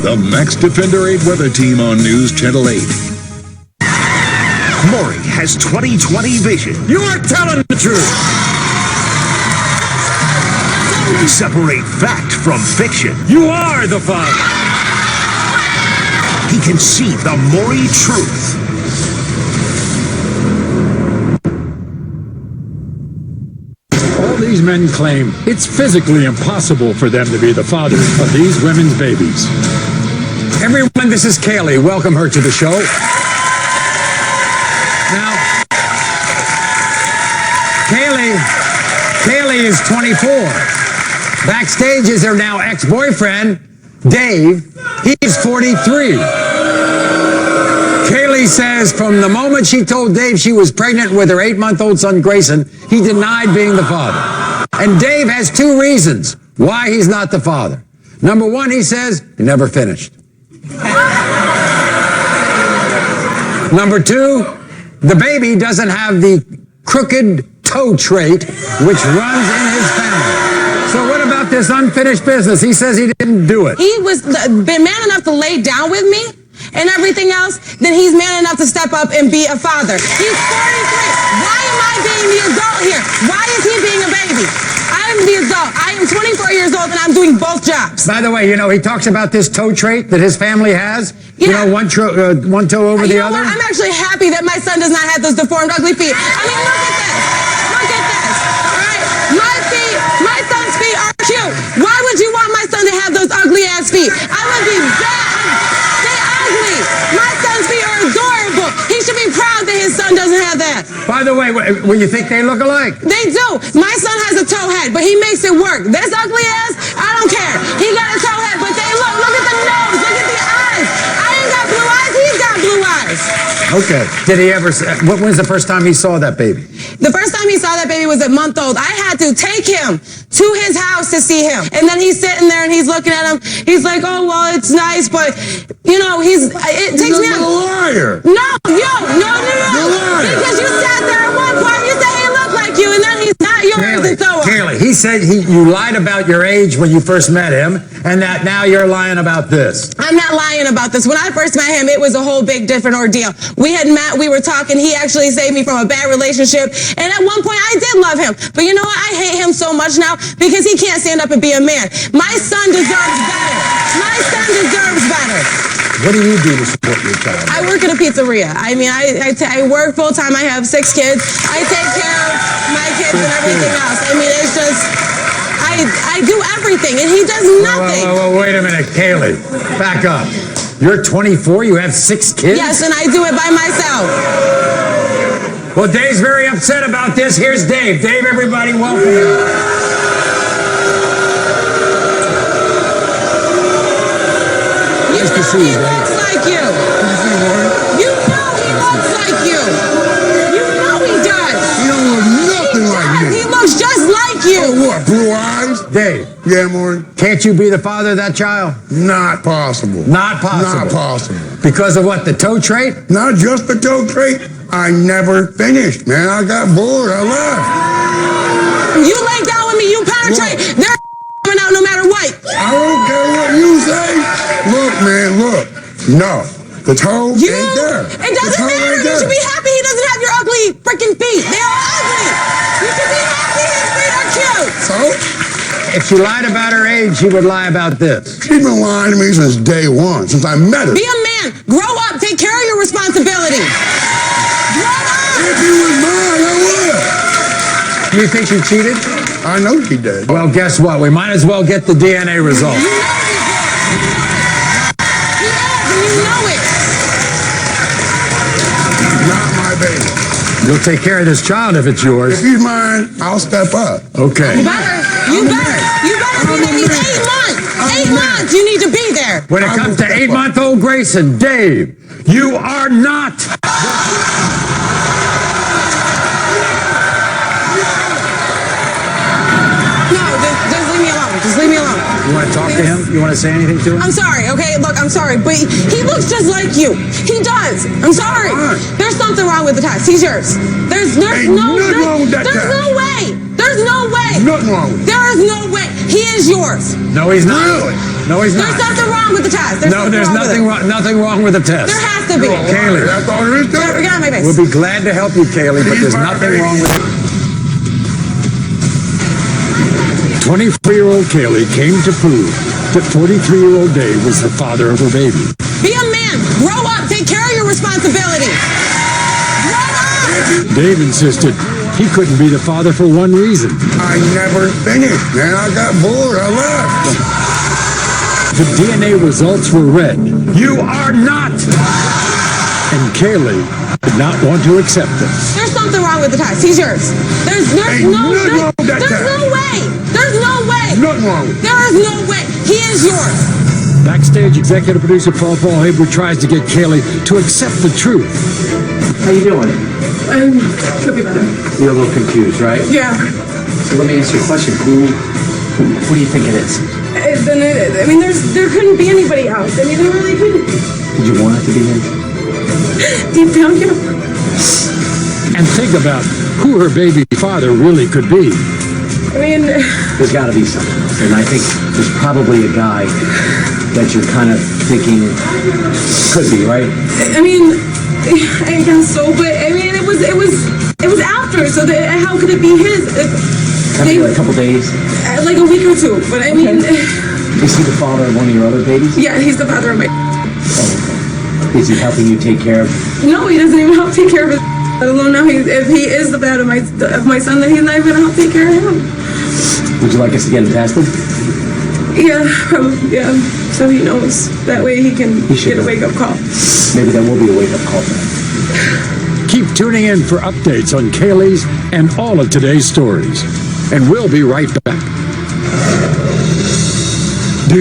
The Max Defender 8 weather team on News Channel 8. Maury has 20/20 vision. You are telling the truth. Separate fact from fiction. You are the father. He can see the Maury truth. All these men claim it's physically impossible for them to be the fathers of these women's babies. Everyone, this is Kaylee. Welcome her to the show. Now, Kaylee is 24. Backstage is her now ex-boyfriend, Dave. He's 43. Kaylee says from the moment she told Dave she was pregnant with her 8-month-old son, Grayson, he denied being the father. And Dave has 2 reasons why he's not the father. Number 1, he says, he never finished. Number 2, the baby doesn't have the crooked toe trait which runs in his family. So what about this unfinished business? He says he didn't do it. He was been man enough to lay down with me and everything else, then he's man enough to step up and be a father. He's 43. Why am I being the adult here? Why is he being a baby? I'm the adult. I am 24 years old and I'm doing both jobs. By the way, you know, he talks about this toe trait that his family has. Yeah. You know, one toe over the other. What? I'm actually happy that my son does not have those deformed, ugly feet. I mean, look at this. Look at this. All right? My son's feet are cute. Why would you want my son to have those ugly ass feet? I would be bad. They're ugly. My son's feet are adorable. He should be proud that his son doesn't have that. By the way, will you think they look alike? They do. My son has a toe head, but he makes it work. This ugly ass, I don't care. He got a toe head, but they look at the nose, look at the eyes. I ain't got blue eyes, he's got blue eyes. Okay. Did he ever, when was the first time he saw that baby? The first time he saw that baby was a month old. I had to take him to his house to see him. And then he's sitting there and he's looking at him. He's like, oh, well, it's nice, but, you know, it takes me a liar. No. You're lying. Because you sat there at one point, you said he looked like you, and then he's not yours and so on. Kaylee, he said you lied about your age when you first met him, and that now you're lying about this. I'm not lying about this. When I first met him, it was a whole big different ordeal. We had met, we were talking, he actually saved me from a bad relationship, and at one point I did love him. But you know what? I hate him so much now because he can't stand up and be a man. My son deserves better. My son deserves better. What do you do to support your child? I work at a pizzeria. I mean, I work full time. I have 6 kids. I take care of my kids and everything else. I mean, it's just, I do everything, and he does nothing. Whoa, wait a minute, Kaylee. Back up. You're 24, you have 6 kids? Yes, and I do it by myself. Well, Dave's very upset about this. Here's Dave. Dave, everybody, welcome him. Nice to see you, He looks like you. You know he looks like you. You know he does. You don't look nothing like me. He looks just like you. Oh, what, blue eyes? Dave. Yeah, Maury? Can't you be the father of that child? Not possible. Not possible. Not possible. Because of what, the toe trait? Not just the toe trait. I never finished, man. I got bored. I left. You lay down with me, you penetrate. They're coming out no matter what. I don't care what you say. Look, man, look. No. The toe ain't there. It doesn't matter. You should be happy he doesn't have your ugly freaking feet. They are ugly. You should be happy his feet are cute. So? If she lied about her age, she would lie about this. She's been lying to me since day one, since I met her. Be a man. Grow up. Take care of your responsibility. Grow up. If you was mine, I would. You think she cheated? I know she did. Well, guess what? We might as well get the DNA results. You know he did. He is, and you know it. Not my baby. You'll take care of this child if it's yours. If he's mine, I'll step up. Okay. You better be there. He's 8 months. 8 months. You need to be there. When it comes to 8-month-old Grayson, Dave, you are not. Just leave me alone. You want to talk to him? You want to say anything to him? I'm sorry, okay? Look, I'm sorry, but he looks just like you. He does. I'm sorry. There's something wrong with the test. He's yours. There's no way. There's no way. Nothing wrong with it. There is no way. He is yours. No, he's not. Really? No, he's There's not. something wrong with the test. There's nothing wrong with the test. There has to be. Kaylee, That's all there is to it. Get on my base. we'll be glad to help you, Kaylee, but there's nothing wrong with it. 24-year-old Kaylee came to prove that 43-year-old Dave was the father of her baby. Be a man. Grow up. Take care of your responsibilities. Grow up. Dave insisted he couldn't be the father for one reason. I never finished, man. I got bored. I left. The DNA results were red. You are not! And Kaylee did not want to accept them. There's something wrong with the test. He's yours. There's Ain't no nothing wrong with that there's test. no way. There's no way. Nothing wrong with it. There is no way. He is yours. Backstage, executive producer Paul Hayward tries to get Kaylee to accept the truth. How you doing? Could be better. You're a little confused, right? Yeah. So let me ask you a question. Who do you think it is? I mean, there couldn't be anybody else. I mean, there really couldn't. Did you want it to be him? Deep down, you know. And think about who her baby father really could be. I mean, There's got to be something. And I think there's probably a guy that you're kind of thinking could be, right? I mean, I guess so. But I mean, it was after. So how could it be his? Maybe like a couple days. Like a week or two. But I mean, Is he the father of one of your other babies? yeah, he's the father of my. Oh, okay. Is he helping you take care of? No, he doesn't even help take care of his. I don't know if he is the dad of my son, then he's not even gonna help take care of him. Would you like us to get him tested? Yeah, probably, yeah. So he knows. That way he can He should get a know. wake-up call. Maybe that will be a wake-up call for him. Keep tuning in for updates on Kaylee's and all of today's stories. And we'll be right back.